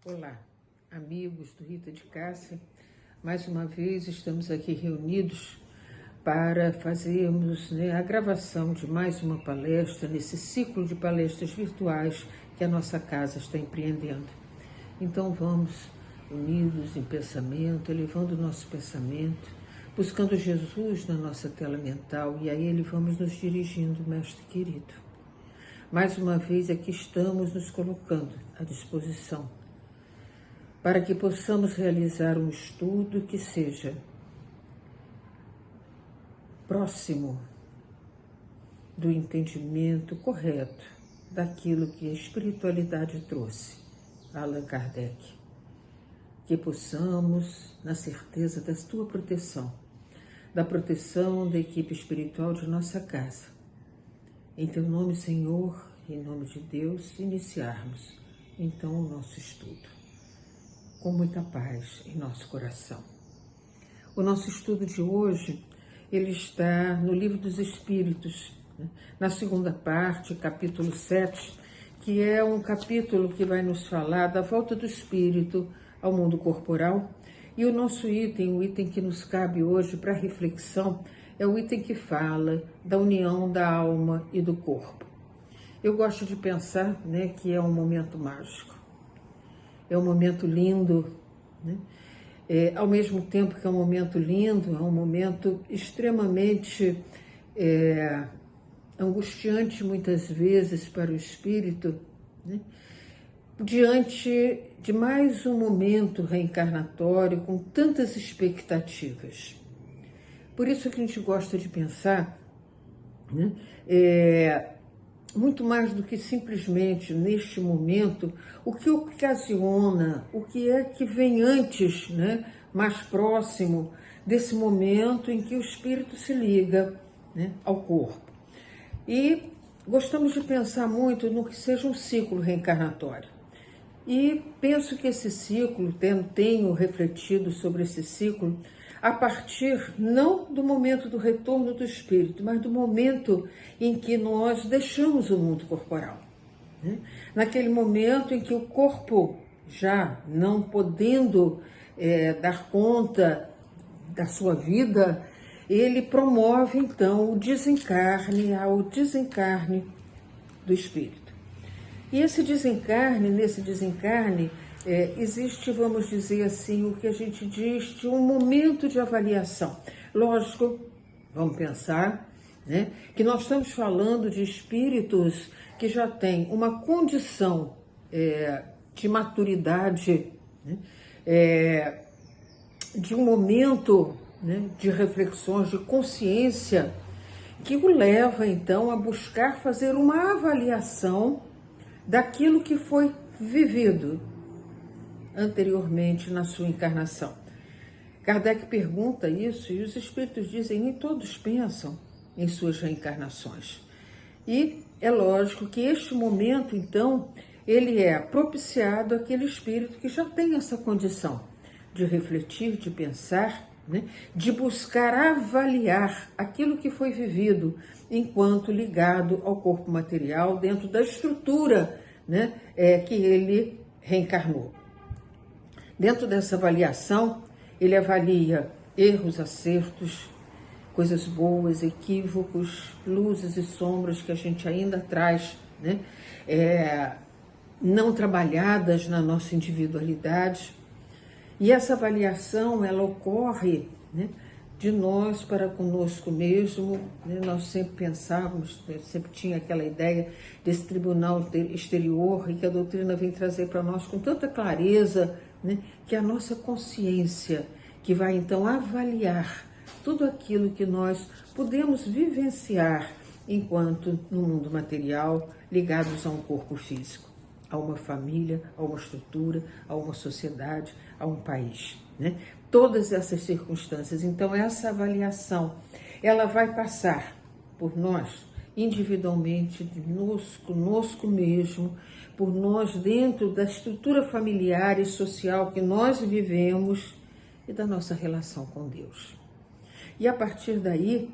Olá, amigos do Rita de Cássia. Mais uma vez estamos aqui reunidos para fazermos a gravação de mais uma palestra nesse ciclo de palestras virtuais que a nossa casa está empreendendo. Então vamos unidos em pensamento, elevando o nosso pensamento, buscando Jesus na nossa tela mental e a Ele vamos nos dirigindo, Mestre querido. Mais uma vez aqui estamos nos colocando à disposição para que possamos realizar um estudo que seja próximo do entendimento correto daquilo que a espiritualidade trouxe a Allan Kardec. Que possamos, na certeza da tua proteção, da proteção da equipe espiritual de nossa casa, em teu nome, Senhor, em nome de Deus, iniciarmos então o nosso estudo, com muita paz em nosso coração. O nosso estudo de hoje, ele está no Livro dos Espíritos, na segunda parte, capítulo 7, que é um capítulo que vai nos falar da volta do espírito ao mundo corporal. E o nosso item, o item que nos cabe hoje para reflexão, é o item que fala da união da alma e do corpo. Eu gosto de pensar que é um momento mágico, é um momento lindo, ao mesmo tempo que é um momento lindo, é um momento extremamente angustiante muitas vezes para o espírito, diante de mais um momento reencarnatório com tantas expectativas. Por isso que a gente gosta de pensar, muito mais do que simplesmente neste momento, o que ocasiona, o que é que vem antes, mais próximo desse momento em que o espírito se liga ao corpo. E gostamos de pensar muito no que seja um ciclo reencarnatório. E penso que esse ciclo, tenho refletido sobre esse ciclo, a partir não do momento do retorno do espírito, mas do momento em que nós deixamos o mundo corporal. Naquele momento em que o corpo, já não podendo dar conta da sua vida, ele promove então o desencarne do espírito. E nesse desencarne, existe, vamos dizer assim, o que a gente diz de um momento de avaliação. Lógico, vamos pensar, que nós estamos falando de espíritos que já têm uma condição de maturidade, de um momento de reflexões, de consciência, que o leva então a buscar fazer uma avaliação daquilo que foi vivido anteriormente na sua encarnação. Kardec pergunta isso e os espíritos dizem: nem todos pensam em suas reencarnações. E é lógico que este momento, então, ele é propiciado àquele espírito que já tem essa condição de refletir, de pensar, de buscar avaliar aquilo que foi vivido enquanto ligado ao corpo material dentro da estrutura que ele reencarnou. Dentro dessa avaliação, ele avalia erros, acertos, coisas boas, equívocos, luzes e sombras que a gente ainda traz, não trabalhadas na nossa individualidade. E essa avaliação, ela ocorre de nós para conosco mesmo. Nós sempre pensávamos, sempre tinha aquela ideia desse tribunal exterior e que a doutrina vem trazer para nós com tanta clareza, que é a nossa consciência que vai então avaliar tudo aquilo que nós podemos vivenciar enquanto no mundo material ligados a um corpo físico, a uma família, a uma estrutura, a uma sociedade, a um país. Todas essas circunstâncias. Então, essa avaliação, ela vai passar por nós, individualmente, conosco mesmo, por nós dentro da estrutura familiar e social que nós vivemos e da nossa relação com Deus. E a partir daí,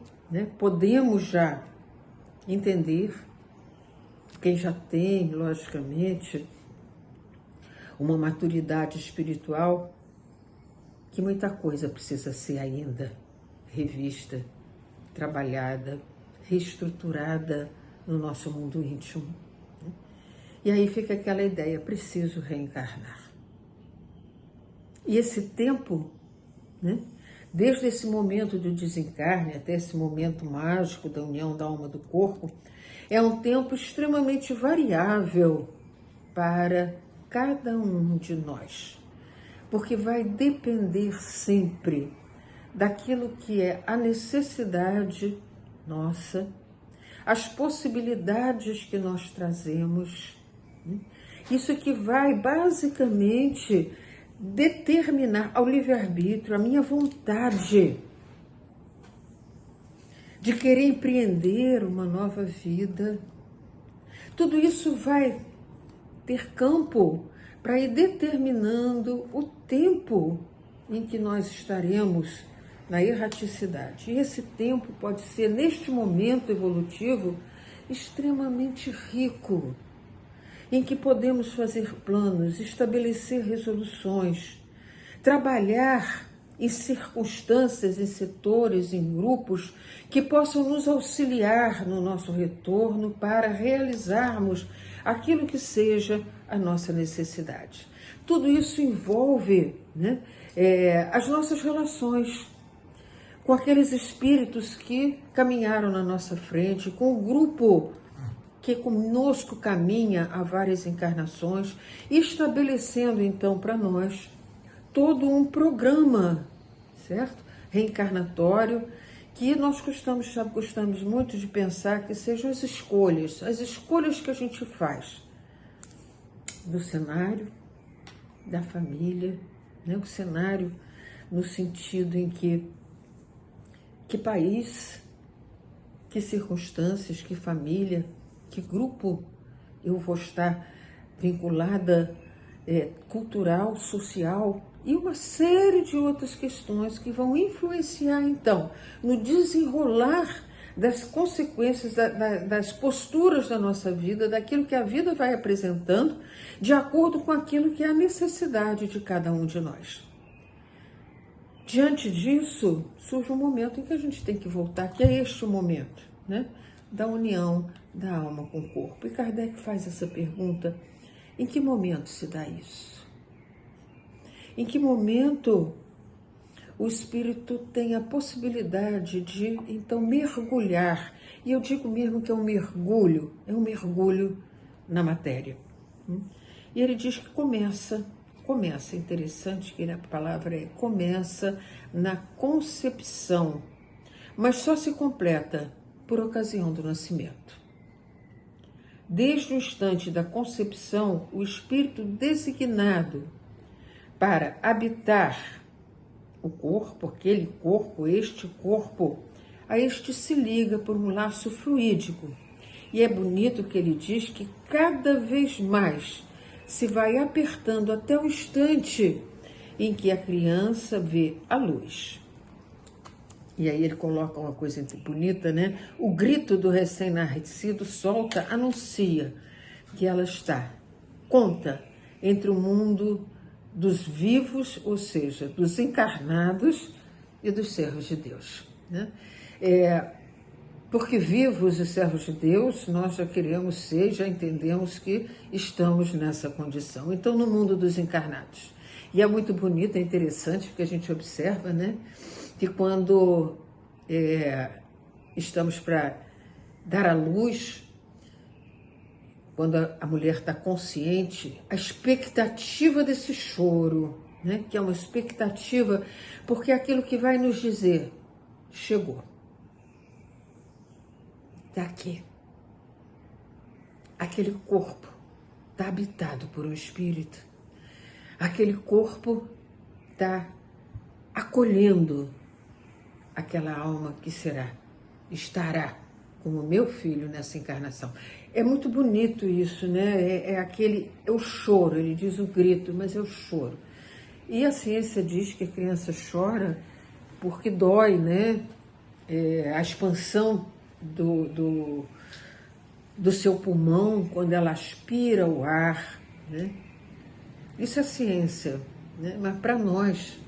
podemos já entender, quem já tem, logicamente, uma maturidade espiritual, que muita coisa precisa ser ainda revista, trabalhada, reestruturada no nosso mundo íntimo. E aí fica aquela ideia, preciso reencarnar. E esse tempo, né, desde esse momento do desencarne até esse momento mágico da união da alma do corpo, é um tempo extremamente variável para cada um de nós, porque vai depender sempre daquilo que é a necessidade nossa, as possibilidades que nós trazemos. Isso que vai basicamente determinar ao livre-arbítrio, a minha vontade de querer empreender uma nova vida. Tudo isso vai ter campo para ir determinando o tempo em que nós estaremos na erraticidade. E esse tempo pode ser, neste momento evolutivo, extremamente rico, em que podemos fazer planos, estabelecer resoluções, trabalhar em circunstâncias, em setores, em grupos que possam nos auxiliar no nosso retorno para realizarmos aquilo que seja a nossa necessidade. Tudo isso envolve, né, as nossas relações com aqueles espíritos que caminharam na nossa frente, com o grupo que conosco caminha há várias encarnações, estabelecendo então para nós todo um programa, certo? Reencarnatório, que nós gostamos muito de pensar que sejam as escolhas que a gente faz do cenário, da família, né? O cenário no sentido em que país, que circunstâncias, que família, que grupo eu vou estar vinculada, cultural, social, e uma série de outras questões que vão influenciar, então, no desenrolar das consequências, das posturas da nossa vida, daquilo que a vida vai apresentando, de acordo com aquilo que é a necessidade de cada um de nós. Diante disso, surge um momento em que a gente tem que voltar, que é este o momento, né, da união da alma com o corpo. E Kardec faz essa pergunta: em que momento se dá isso? Em que momento o espírito tem a possibilidade de, então, mergulhar? E eu digo mesmo que é um mergulho na matéria. E ele diz que começa, interessante que a palavra começa na concepção, mas só se completa por ocasião do nascimento. Desde o instante da concepção, o espírito designado para habitar o corpo, este corpo, a este se liga por um laço fluídico. E é bonito que ele diz que cada vez mais se vai apertando até o instante em que a criança vê a luz. E aí ele coloca uma coisa bonita, né? O grito do recém-nascido anuncia que ela conta entre o mundo dos vivos, ou seja, dos encarnados e dos servos de Deus, né? Porque vivos e servos de Deus, nós já queremos ser, já entendemos que estamos nessa condição. Então, no mundo dos encarnados. E é muito bonito, é interessante, porque a gente observa, né, que quando estamos para dar à luz, quando a mulher está consciente, a expectativa desse choro, né, que é uma expectativa, porque é aquilo que vai nos dizer: chegou. Está aqui. Aquele corpo está habitado por um espírito. Aquele corpo está acolhendo aquela alma que estará como meu filho nessa encarnação. É muito bonito isso, né? É o choro, ele diz o grito, mas é o choro. E a ciência diz que a criança chora porque dói, né? A expansão do seu pulmão quando ela aspira o ar, né? Isso é ciência, né? Mas para nós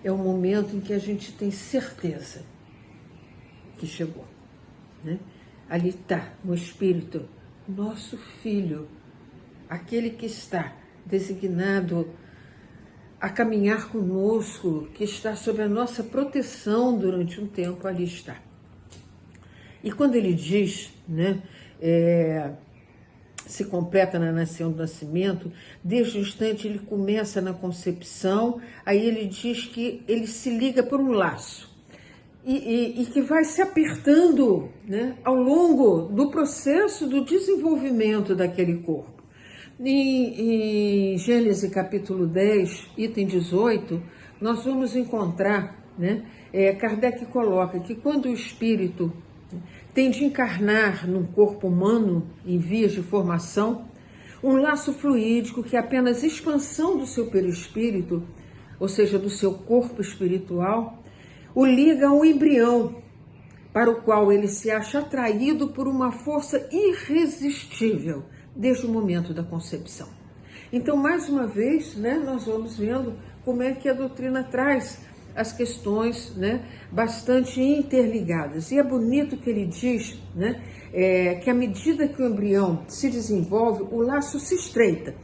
é o momento em que a gente tem certeza que chegou, né? Ali está, no Espírito, nosso Filho, aquele que está designado a caminhar conosco, que está sob a nossa proteção durante um tempo, ali está. E quando ele diz, né, se completa na nação do nascimento, desde o instante ele começa na concepção, aí ele diz que ele se liga por um laço, e que vai se apertando, né, ao longo do processo do desenvolvimento daquele corpo. Em Gênesis capítulo 10, item 18, nós vamos encontrar, né, Kardec coloca que quando o espírito tem de encarnar num corpo humano em vias de formação, um laço fluídico que é apenas expansão do seu perispírito, ou seja, do seu corpo espiritual, o liga a um embrião, para o qual ele se acha atraído por uma força irresistível, desde o momento da concepção. Então, mais uma vez, né, nós vamos vendo como é que a doutrina traz as questões, né, bastante interligadas. E é bonito que ele diz, né, que à medida que o embrião se desenvolve, o laço se estreita.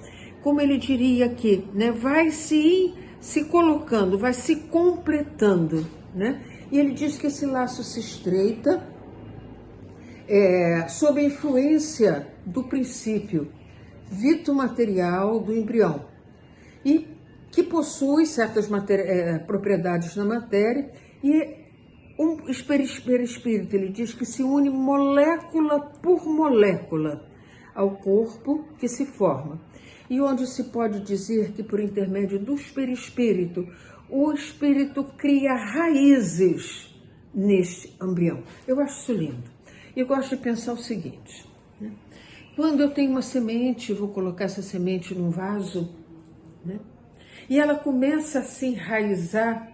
Como ele diria aqui, né, vai se colocando, vai se completando, né? E ele diz que esse laço se estreita sob a influência do princípio vito-material do embrião, e que possui certas propriedades na matéria, e um perispírito, ele diz que se une molécula por molécula ao corpo que se forma, e onde se pode dizer que por intermédio do perispírito, o espírito cria raízes neste embrião. Eu acho isso lindo. Eu gosto de pensar o seguinte, né? Quando eu tenho uma semente, vou colocar essa semente num vaso, né? E ela começa a se enraizar.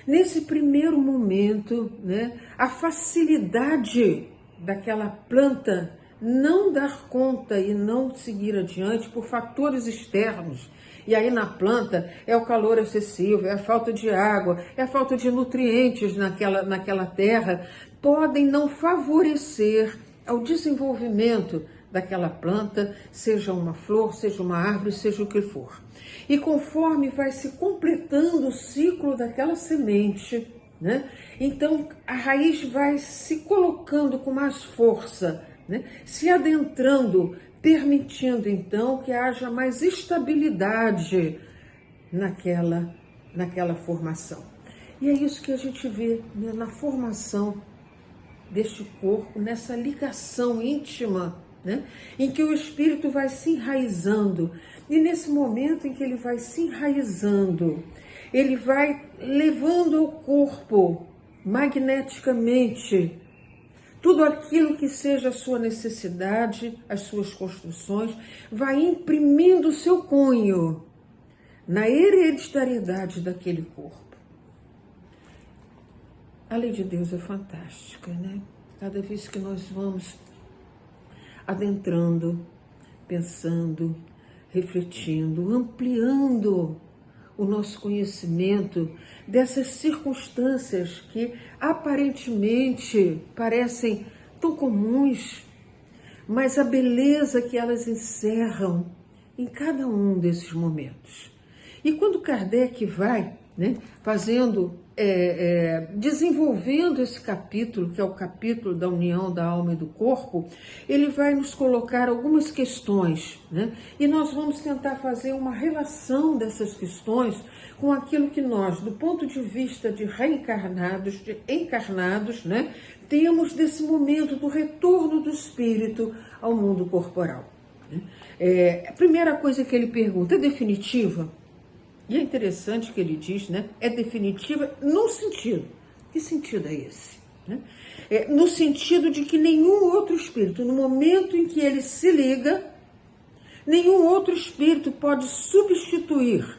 Nesse primeiro momento, né, a facilidade daquela planta não dar conta e não seguir adiante por fatores externos. E aí na planta é o calor excessivo, é a falta de água, é a falta de nutrientes naquela terra, podem não favorecer ao desenvolvimento daquela planta, seja uma flor, seja uma árvore, seja o que for. E conforme vai se completando o ciclo daquela semente, né, então a raiz vai se colocando com mais força, né, se adentrando, permitindo então que haja mais estabilidade naquela formação. E é isso que a gente vê, né, na formação deste corpo, nessa ligação íntima, né, em que o espírito vai se enraizando. E nesse momento em que ele vai se enraizando, ele vai levando ao corpo magneticamente tudo aquilo que seja a sua necessidade, as suas construções, vai imprimindo o seu cunho na hereditariedade daquele corpo. A lei de Deus é fantástica, né? Cada vez que nós vamos adentrando, pensando, refletindo, ampliando o nosso conhecimento dessas circunstâncias que aparentemente parecem tão comuns, mas a beleza que elas encerram em cada um desses momentos. E quando Kardec vai, né, desenvolvendo esse capítulo, que é o capítulo da união da alma e do corpo, ele vai nos colocar algumas questões, né? E nós vamos tentar fazer uma relação dessas questões com aquilo que nós, do ponto de vista de reencarnados, de encarnados, né, temos desse momento do retorno do espírito ao mundo corporal. A primeira coisa que ele pergunta: é definitiva? E é interessante que ele diz, né, é definitiva no sentido. Que sentido é esse? Né? No sentido de que nenhum outro espírito, no momento em que ele se liga, nenhum outro espírito pode substituir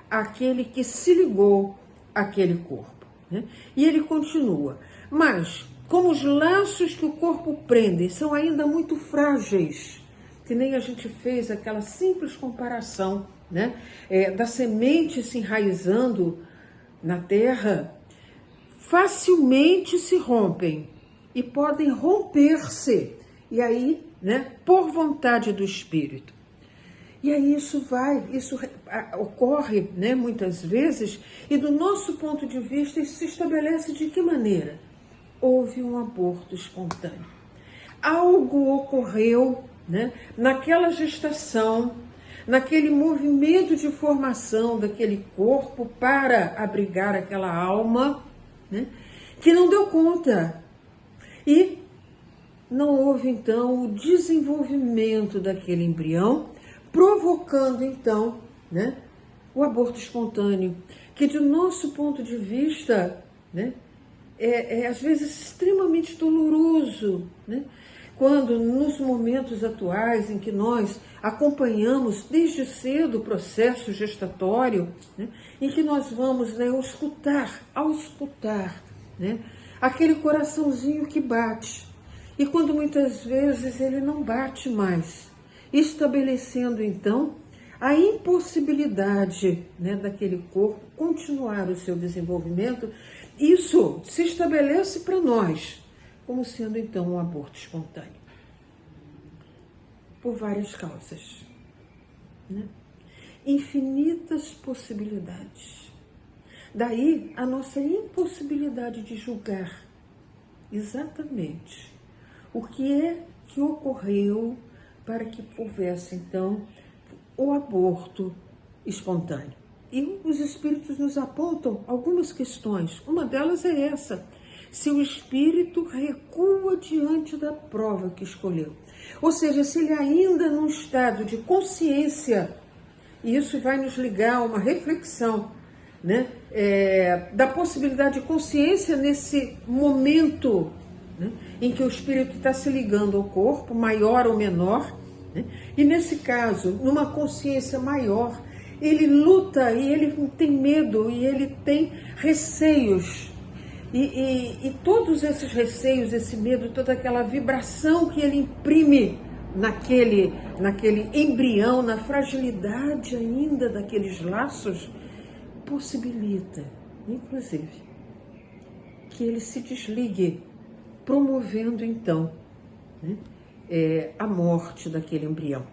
aquele que se ligou àquele corpo. Né? E ele continua: mas, como os laços que o corpo prende são ainda muito frágeis, que nem a gente fez aquela simples comparação, né, da semente se enraizando na terra, facilmente se rompem e podem romper-se, e aí, né, por vontade do Espírito. E aí isso ocorre, né, muitas vezes, e do nosso ponto de vista isso se estabelece de que maneira? Houve um aborto espontâneo. Algo ocorreu, né, naquela gestação, naquele movimento de formação daquele corpo para abrigar aquela alma, né, que não deu conta. E não houve, então, o desenvolvimento daquele embrião, provocando, então, né, o aborto espontâneo, que, do nosso ponto de vista, né, às vezes extremamente doloroso, né, quando nos momentos atuais em que nós acompanhamos desde cedo o processo gestatório, né, em que nós vamos, né, ao escutar, né, aquele coraçãozinho que bate, e quando muitas vezes ele não bate mais, estabelecendo então a impossibilidade, né, daquele corpo continuar o seu desenvolvimento, isso se estabelece para nós como sendo então um aborto espontâneo, por várias causas, né? Infinitas possibilidades. Daí a nossa impossibilidade de julgar exatamente o que é que ocorreu para que houvesse, então, o aborto espontâneo. E os espíritos nos apontam algumas questões. Uma delas é essa: se o espírito recua diante da prova que escolheu. Ou seja, se ele ainda num estado de consciência, e isso vai nos ligar a uma reflexão, né, da possibilidade de consciência nesse momento, né, em que o espírito está se ligando ao corpo, maior ou menor, né, e nesse caso, numa consciência maior, ele luta e ele tem medo e ele tem receios. E todos esses receios, esse medo, toda aquela vibração que ele imprime naquele embrião, na fragilidade ainda daqueles laços, possibilita, inclusive, que ele se desligue, promovendo então, né, a morte daquele embrião.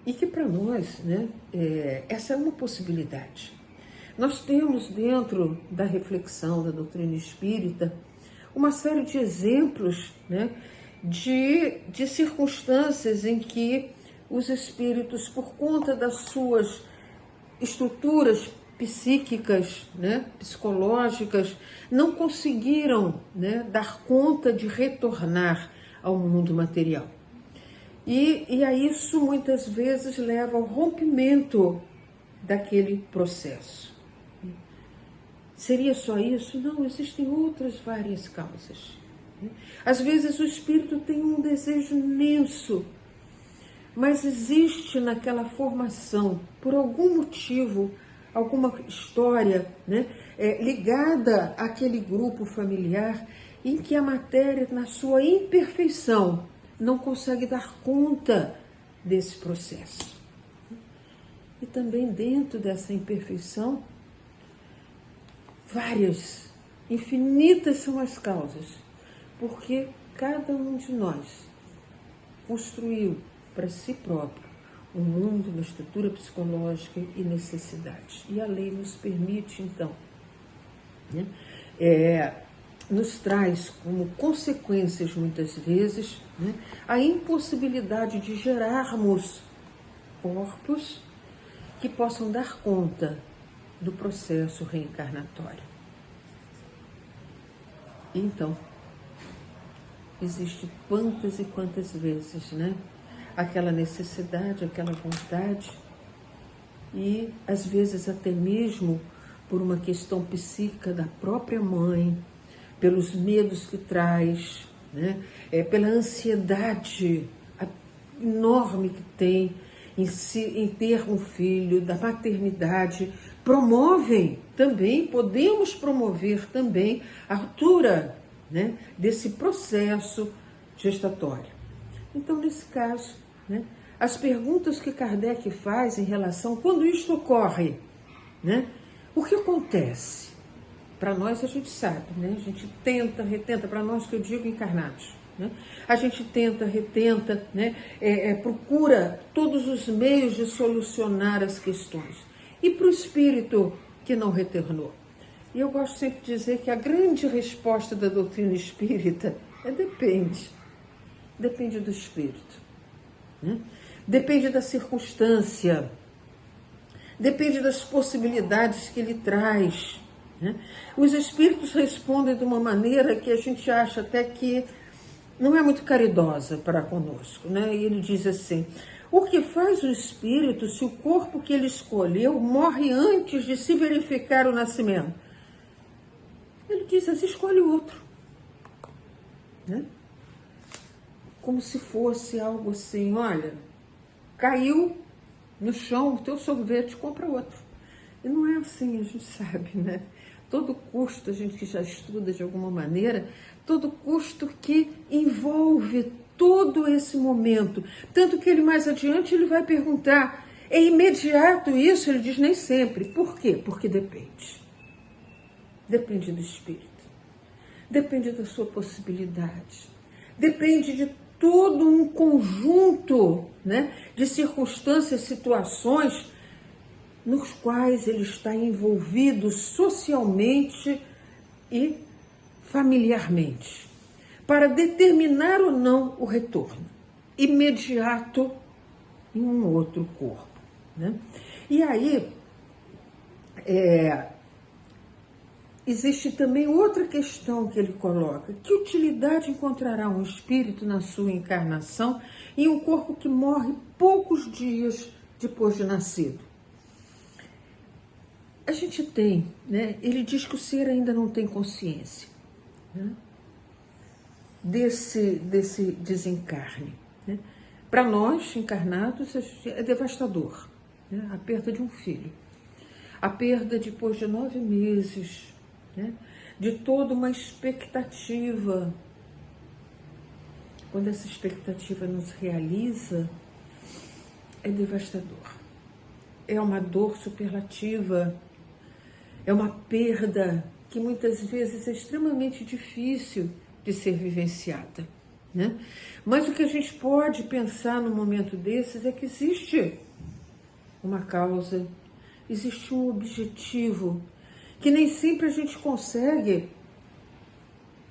E que para nós, né, essa é uma possibilidade. Nós temos dentro da reflexão da doutrina espírita uma série de exemplos, né, de circunstâncias em que os espíritos, por conta das suas estruturas psíquicas, né, psicológicas, não conseguiram, né, dar conta de retornar ao mundo material. E a isso muitas vezes leva ao rompimento daquele processo. Seria só isso? Não, existem outras várias causas. Às vezes o espírito tem um desejo imenso, mas existe naquela formação, por algum motivo, alguma história, né, ligada àquele grupo familiar, em que a matéria, na sua imperfeição, não consegue dar conta desse processo. E também dentro dessa imperfeição, infinitas são as causas, porque cada um de nós construiu para si próprio um mundo, uma estrutura psicológica e necessidades. E a lei nos permite, então, né, nos traz como consequências, muitas vezes, né, a impossibilidade de gerarmos corpos que possam dar conta do processo reencarnatório. Então, existe quantas e quantas vezes, né, aquela necessidade, aquela vontade, e às vezes até mesmo por uma questão psíquica da própria mãe, pelos medos que traz, né, pela ansiedade enorme que tem em ter um filho, da maternidade, promovem também, podemos promover também a ruptura, né, desse processo gestatório. Então, nesse caso, né, as perguntas que Kardec faz em relação quando isto ocorre, né? O que acontece? Para nós a gente sabe, né? A gente tenta, retenta, para nós que eu digo encarnados, né? A gente tenta, retenta, né? Procura todos os meios de solucionar as questões. E para o espírito que não retornou? E eu gosto sempre de dizer que a grande resposta da doutrina espírita depende. Depende do espírito, né? Depende da circunstância, depende das possibilidades que ele traz, né? Os espíritos respondem de uma maneira que a gente acha até que não é muito caridosa para conosco, né? E ele diz assim: o que faz o espírito se o corpo que ele escolheu morre antes de se verificar o nascimento? Ele diz assim: escolhe outro, né? Como se fosse algo assim: olha, caiu no chão o teu sorvete, compra outro. E não é assim, a gente sabe, né? Todo custo, a gente que já estuda de alguma maneira, todo custo que envolve todo esse momento. Tanto que ele mais adiante ele vai perguntar: é imediato isso? Ele diz: nem sempre. Por quê? Porque depende. Depende do espírito. Depende da sua possibilidade. Depende de todo um conjunto, né, de circunstâncias, situações nos quais ele está envolvido socialmente e familiarmente, para determinar ou não o retorno imediato em um outro corpo, né? E aí existe também outra questão que ele coloca: que utilidade encontrará um espírito na sua encarnação em um corpo que morre poucos dias depois de nascido? A gente tem, né? Ele diz que o ser ainda não tem consciência, né, desse desencarne, né? Para nós, encarnados, é devastador, né? A perda de um filho, a perda depois de 9 meses, né, de toda uma expectativa. Quando essa expectativa não se realiza, é devastador. É uma dor superlativa, é uma perda que muitas vezes é extremamente difícil de ser vivenciada, né? Mas o que a gente pode pensar num momento desses é que existe uma causa, existe um objetivo, que nem sempre a gente consegue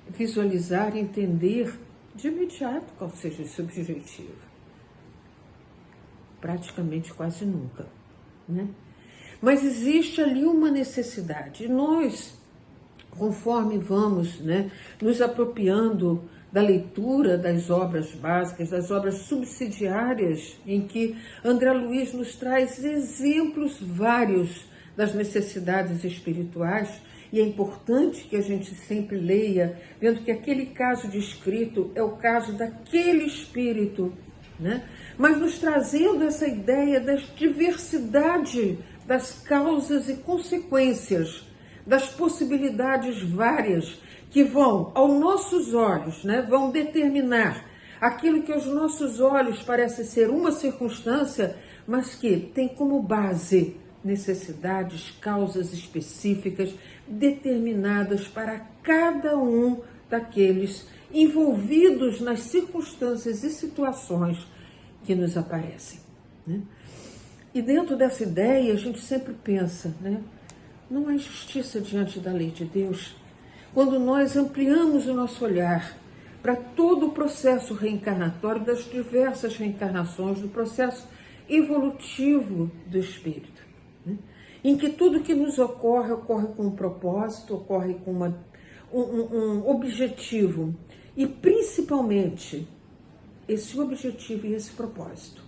visualizar, entender de imediato qual seja esse objetivo. Praticamente quase nunca, né? Mas existe ali uma necessidade. E nós, conforme vamos, né, nos apropriando da leitura das obras básicas, das obras subsidiárias, em que André Luiz nos traz exemplos vários das necessidades espirituais, e é importante que a gente sempre leia, vendo que aquele caso descrito é o caso daquele espírito, né? Mas nos trazendo essa ideia da diversidade das causas e consequências, das possibilidades várias que vão, aos nossos olhos, né, vão determinar aquilo que aos nossos olhos parece ser uma circunstância, mas que tem como base necessidades, causas específicas determinadas para cada um daqueles envolvidos nas circunstâncias e situações que nos aparecem, né? E dentro dessa ideia a gente sempre pensa, né, não há justiça diante da lei de Deus quando nós ampliamos o nosso olhar para todo o processo reencarnatório das diversas reencarnações, do processo evolutivo do espírito, né? Em que tudo que nos ocorre, ocorre com um propósito, ocorre com um objetivo, e principalmente esse objetivo e esse propósito,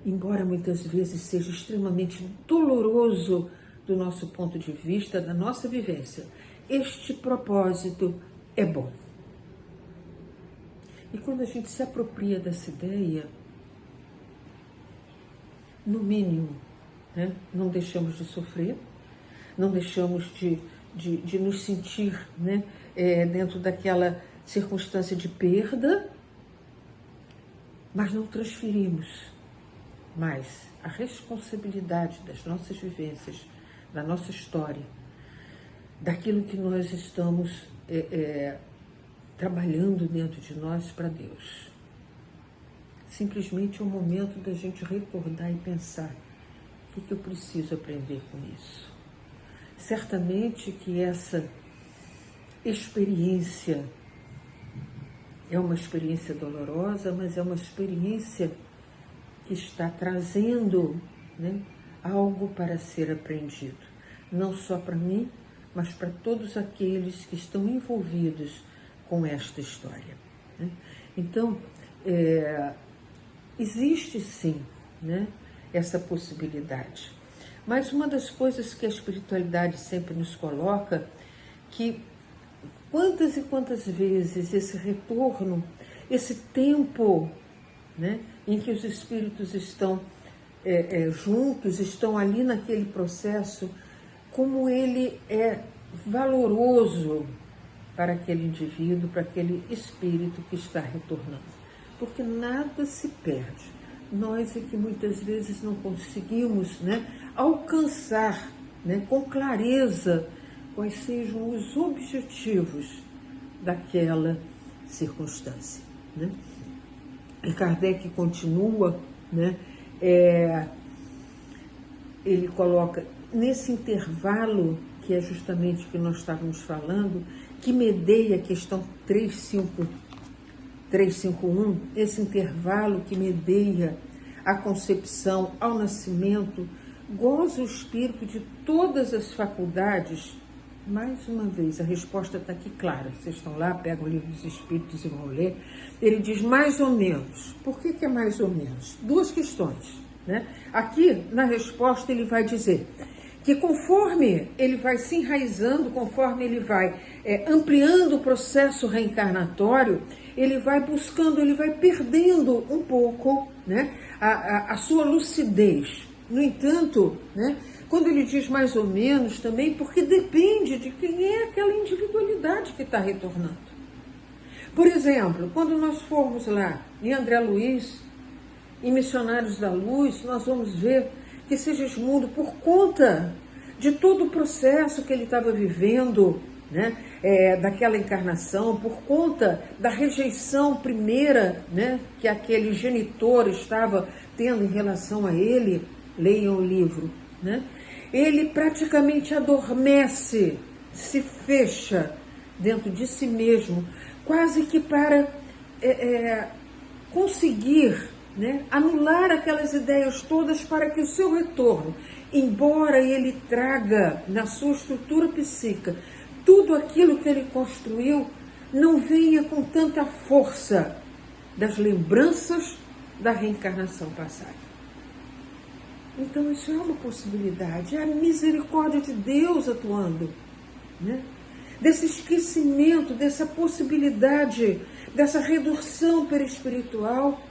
embora muitas vezes seja extremamente doloroso do nosso ponto de vista, da nossa vivência, este propósito é bom. E quando a gente se apropria dessa ideia, no mínimo, né, não deixamos de sofrer, não deixamos de nos sentir, né, dentro daquela circunstância de perda, mas não transferimos mais a responsabilidade das nossas vivências, da nossa história, daquilo que nós estamos trabalhando dentro de nós para Deus. Simplesmente é o momento da gente recordar e pensar: o que eu preciso aprender com isso? Certamente que essa experiência é uma experiência dolorosa, mas é uma experiência que está trazendo, né, algo para ser aprendido. Não só para mim, mas para todos aqueles que estão envolvidos com esta história, né? Então, existe sim, né, essa possibilidade. Mas uma das coisas que a espiritualidade sempre nos coloca, que quantas e quantas vezes esse retorno, esse tempo, né, em que os espíritos estão juntos, estão ali naquele processo, como ele é valoroso para aquele indivíduo, para aquele espírito que está retornando. Porque nada se perde. Nós é que muitas vezes não conseguimos, né, alcançar, né, com clareza quais sejam os objetivos daquela circunstância, né? E Kardec continua, né, ele coloca nesse intervalo, que é justamente o que nós estávamos falando, que medeia a questão 351, esse intervalo que medeia a concepção ao nascimento, goza o espírito de todas as faculdades. Mais uma vez, a resposta está aqui clara. Vocês estão lá, pegam o livro dos Espíritos e vão ler. Ele diz mais ou menos. Por que é mais ou menos? Duas questões, né? Aqui, na resposta, ele vai dizer que conforme ele vai se enraizando, conforme ele vai ampliando o processo reencarnatório, ele vai buscando, ele vai perdendo um pouco, né, a sua lucidez. No entanto, né, quando ele diz mais ou menos também, porque depende de quem é aquela individualidade que está retornando. Por exemplo, quando nós formos lá em André Luiz, em Missionários da Luz, nós vamos ver que Segismundo, por conta de todo o processo que ele estava vivendo, né, daquela encarnação, por conta da rejeição primeira, né, que aquele genitor estava tendo em relação a ele, leiam o livro, né, ele praticamente adormece, se fecha dentro de si mesmo, quase que para conseguir, né, anular aquelas ideias todas para que o seu retorno, embora ele traga na sua estrutura psíquica tudo aquilo que ele construiu, não venha com tanta força das lembranças da reencarnação passada. Então isso é uma possibilidade, é a misericórdia de Deus atuando, né? Desse esquecimento, dessa possibilidade, dessa redução perispiritual,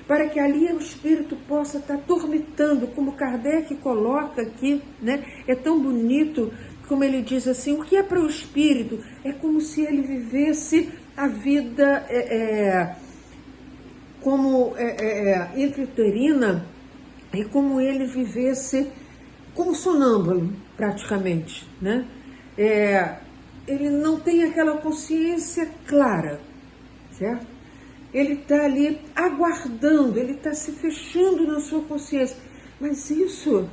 para que ali o espírito possa estar dormitando, como Kardec coloca aqui, né? É tão bonito, como ele diz assim, o que é para o espírito? É como se ele vivesse a vida como intrauterina, e como ele vivesse como sonâmbulo, praticamente, né? Ele não tem aquela consciência clara, certo? Ele está ali aguardando, ele está se fechando na sua consciência. Mas isso,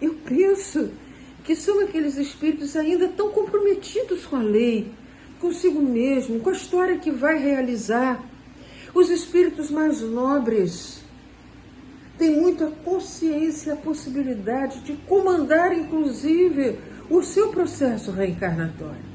eu penso que são aqueles espíritos ainda tão comprometidos com a lei, consigo mesmo, com a história que vai realizar. Os espíritos mais nobres têm muita consciência, a possibilidade de comandar, inclusive, o seu processo reencarnatório.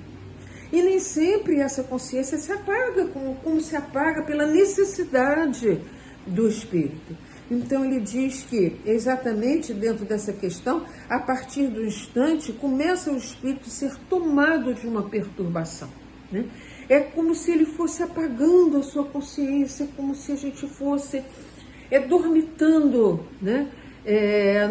E nem sempre essa consciência se apaga, como se apaga pela necessidade do espírito. Então ele diz que, exatamente dentro dessa questão, a partir do instante, começa o espírito a ser tomado de uma perturbação, né? É como se ele fosse apagando a sua consciência, como se a gente fosse dormitando, né?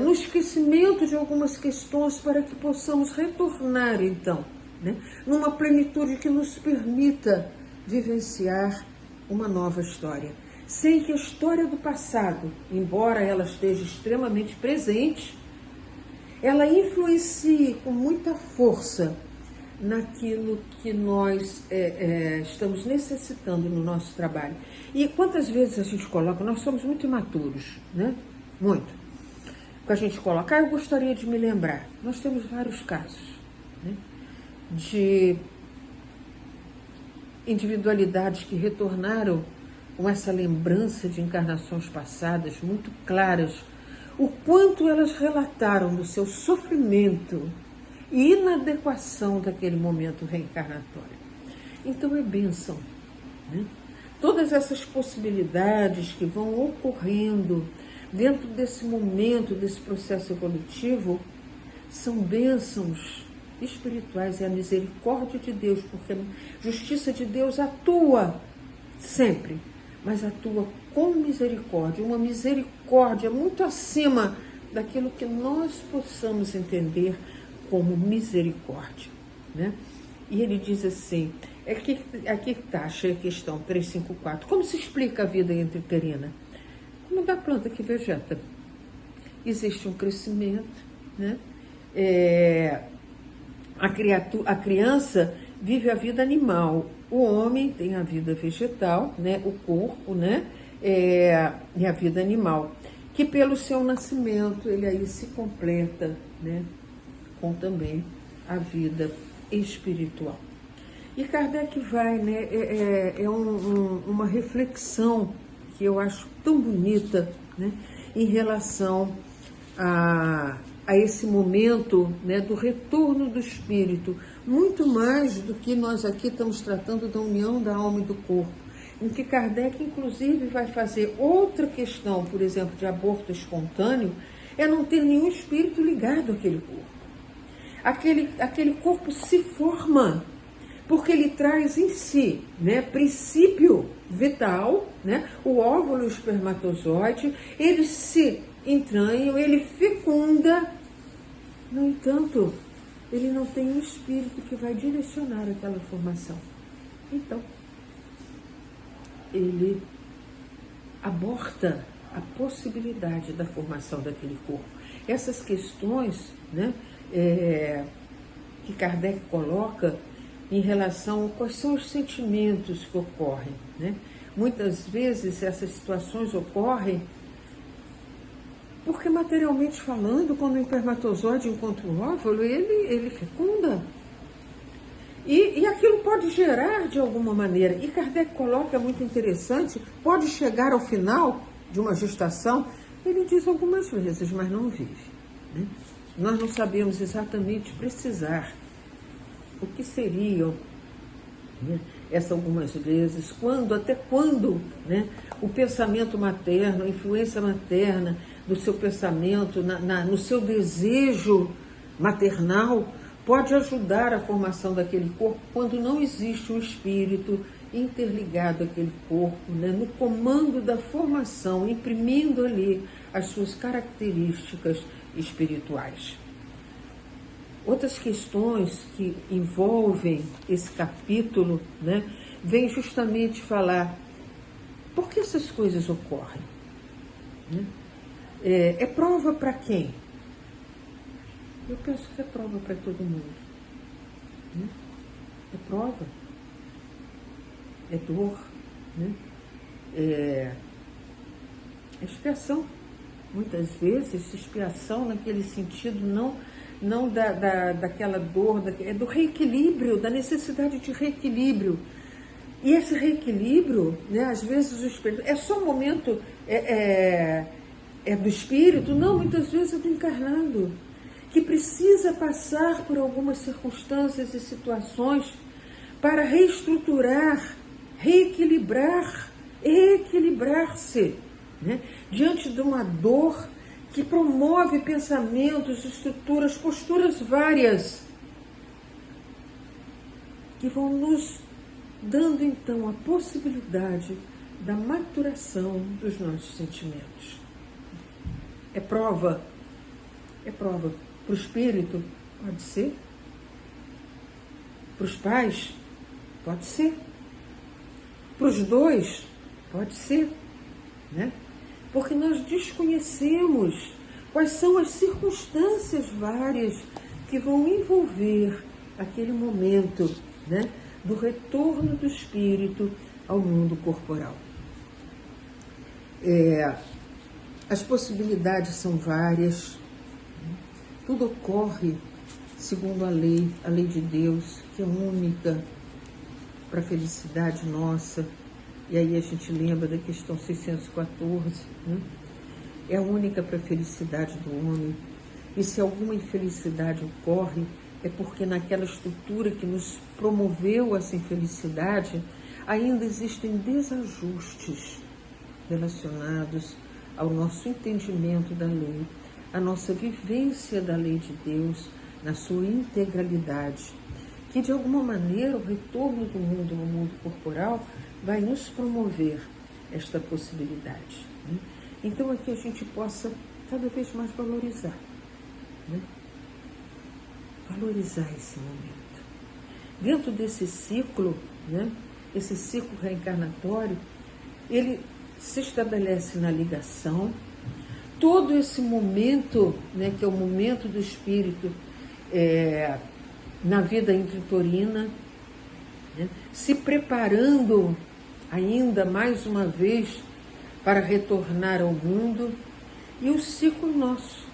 No esquecimento de algumas questões, para que possamos retornar, então, né, numa plenitude que nos permita vivenciar uma nova história. sem que a história do passado, embora ela esteja extremamente presente, ela influencie com muita força naquilo que nós estamos necessitando no nosso trabalho. E quantas vezes a gente coloca, nós somos muito imaturos, né? Muito. Que a gente coloca, eu gostaria de me lembrar. Nós temos vários casos, né, de individualidades que retornaram com essa lembrança de encarnações passadas muito claras, o quanto elas relataram do seu sofrimento e inadequação daquele momento reencarnatório. Então é bênção, né? Todas essas possibilidades que vão ocorrendo dentro desse momento, desse processo evolutivo, são bênçãos espirituais. É a misericórdia de Deus, porque a justiça de Deus atua sempre, mas atua com misericórdia, uma misericórdia muito acima daquilo que nós possamos entender como misericórdia, né? E ele diz assim, aqui está, achei a questão 354, como se explica a vida intrauterina? Como da planta que vegeta. Existe um crescimento, né? A criança vive a vida animal, o homem tem a vida vegetal, né? O corpo, né? E a vida animal, que pelo seu nascimento ele aí se completa, né, com também a vida espiritual. E Kardec vai, né, uma reflexão que eu acho tão bonita, né, em relação a esse momento, né, do retorno do espírito, muito mais do que nós aqui estamos tratando da união da alma e do corpo, em que Kardec, inclusive, vai fazer outra questão, por exemplo, de aborto espontâneo, é não ter nenhum espírito ligado àquele corpo. Aquele corpo se forma, porque ele traz em si, né, princípio vital, né, o óvulo e o espermatozoide, eles se entranham, ele fecunda, no entanto, ele não tem um espírito que vai direcionar aquela formação. Então, ele aborta a possibilidade da formação daquele corpo. Essas questões, né, que Kardec coloca em relação a quais são os sentimentos que ocorrem, né? Muitas vezes essas situações ocorrem porque, materialmente falando, quando o espermatozoide encontra o óvulo, ele fecunda. E aquilo pode gerar de alguma maneira. E Kardec coloca, é muito interessante, pode chegar ao final de uma gestação, ele diz algumas vezes, mas não vive, né? Nós não sabemos exatamente precisar o que seriam, né, essas algumas vezes, até quando, né, o pensamento materno, a influência materna do seu pensamento, no seu desejo maternal, pode ajudar a formação daquele corpo quando não existe um espírito interligado àquele corpo, né, no comando da formação, imprimindo ali as suas características espirituais. Outras questões que envolvem esse capítulo, né, vem justamente falar por que essas coisas ocorrem, né? É prova para quem? Eu penso que é prova para todo mundo, né? É prova, é dor, né? É expiação. Muitas vezes, expiação naquele sentido não daquela dor, é do reequilíbrio, da necessidade de reequilíbrio. E esse reequilíbrio, né, às vezes o espírito, é só um momento do espírito? Não, muitas vezes é do encarnado, que precisa passar por algumas circunstâncias e situações para reestruturar, reequilibrar-se, né, diante de uma dor que promove pensamentos, estruturas, posturas várias, que vão nos dando então a possibilidade da maturação dos nossos sentimentos. É prova para o espírito? Pode ser. Para os pais? Pode ser. Para os dois? Pode ser. né? Porque nós desconhecemos quais são as circunstâncias várias que vão envolver aquele momento, né, do retorno do espírito ao mundo corporal. As possibilidades são várias, tudo ocorre segundo a lei de Deus, que é única para a felicidade nossa. E aí a gente lembra da questão 614, né? É única para a felicidade do homem. E se alguma infelicidade ocorre, é porque naquela estrutura que nos promoveu essa infelicidade, ainda existem desajustes relacionados ao nosso entendimento da lei, à nossa vivência da lei de Deus na sua integralidade, que de alguma maneira o retorno do mundo ao mundo corporal vai nos promover esta possibilidade, né? Então aqui a gente possa cada vez mais valorizar, né? Valorizar esse momento. Dentro desse ciclo, né? Esse ciclo reencarnatório, ele se estabelece na ligação. Todo esse momento, né, que é o momento do espírito na vida intratorina, né, se preparando ainda mais uma vez para retornar ao mundo, e o ciclo nosso,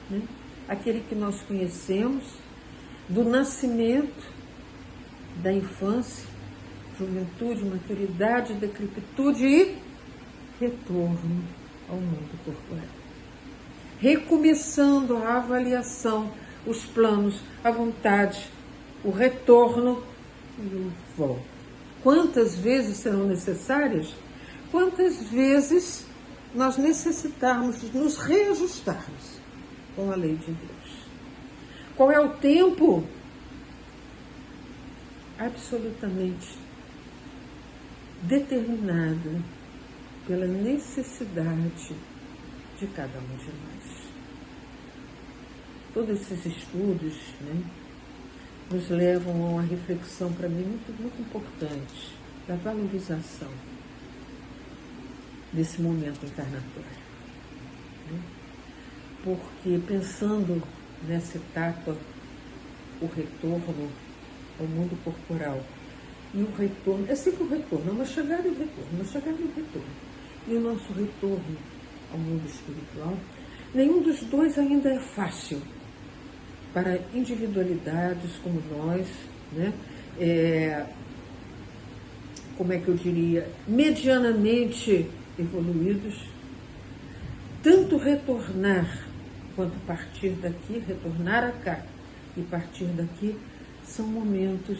né, aquele que nós conhecemos, do nascimento, da infância, juventude, maturidade, decrepitude e retorno ao mundo corporal. Recomeçando a avaliação, os planos, a vontade, o retorno e o volta. Quantas vezes serão necessárias? Quantas vezes nós necessitarmos de nos reajustarmos com a lei de Deus? Qual é o tempo? Absolutamente determinado pela necessidade de cada um de nós. Todos esses estudos, né, nos levam a uma reflexão, para mim, muito importante, da valorização desse momento encarnatório, né? Porque pensando nessa etapa, o retorno ao mundo corporal e o retorno, é sempre o retorno, é uma chegada e um retorno, uma chegada e um retorno. E o nosso retorno ao mundo espiritual, nenhum dos dois ainda é fácil para individualidades como nós, né? Como é que eu diria, medianamente evoluídos, tanto retornar quanto partir daqui, retornar a cá e partir daqui, são momentos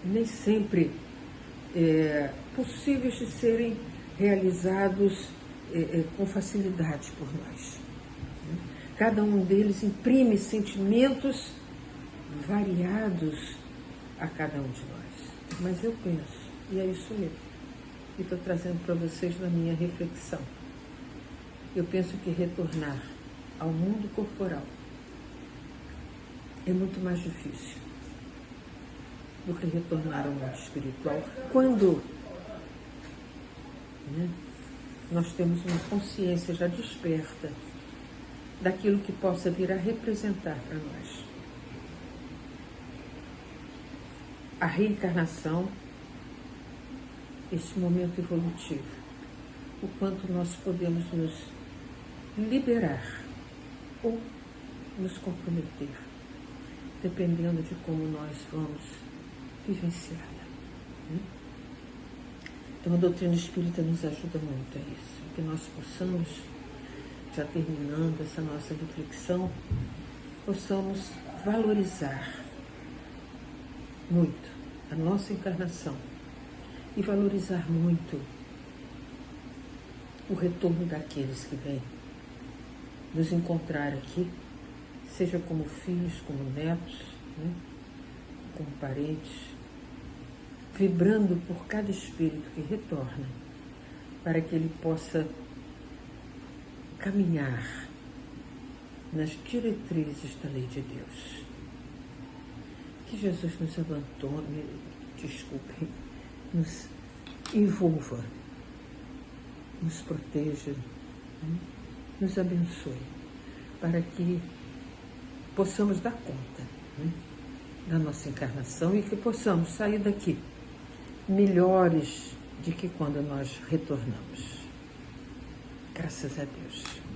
nem sempre possíveis de serem realizados com facilidade por nós. Cada um deles imprime sentimentos variados a cada um de nós. Mas eu penso, e é isso mesmo, que estou trazendo para vocês na minha reflexão. Eu penso que retornar ao mundo corporal é muito mais difícil do que retornar ao mundo espiritual, quando, né, nós temos uma consciência já desperta daquilo que possa vir a representar para nós a reencarnação, esse momento evolutivo, o quanto nós podemos nos liberar ou nos comprometer, dependendo de como nós vamos vivenciá-la, né? Então a doutrina espírita nos ajuda muito a isso, que nós possamos, já terminando essa nossa reflexão, possamos valorizar muito a nossa encarnação e valorizar muito o retorno daqueles que vêm nos encontrar aqui, seja como filhos, como netos, né, como parentes, vibrando por cada espírito que retorna, para que ele possa caminhar nas diretrizes da lei de Deus. Que Jesus nos abandone, nos envolva nos proteja, nos abençoe, para que possamos dar conta da nossa encarnação e que possamos sair daqui melhores de que quando nós retornamos. Graças a Deus.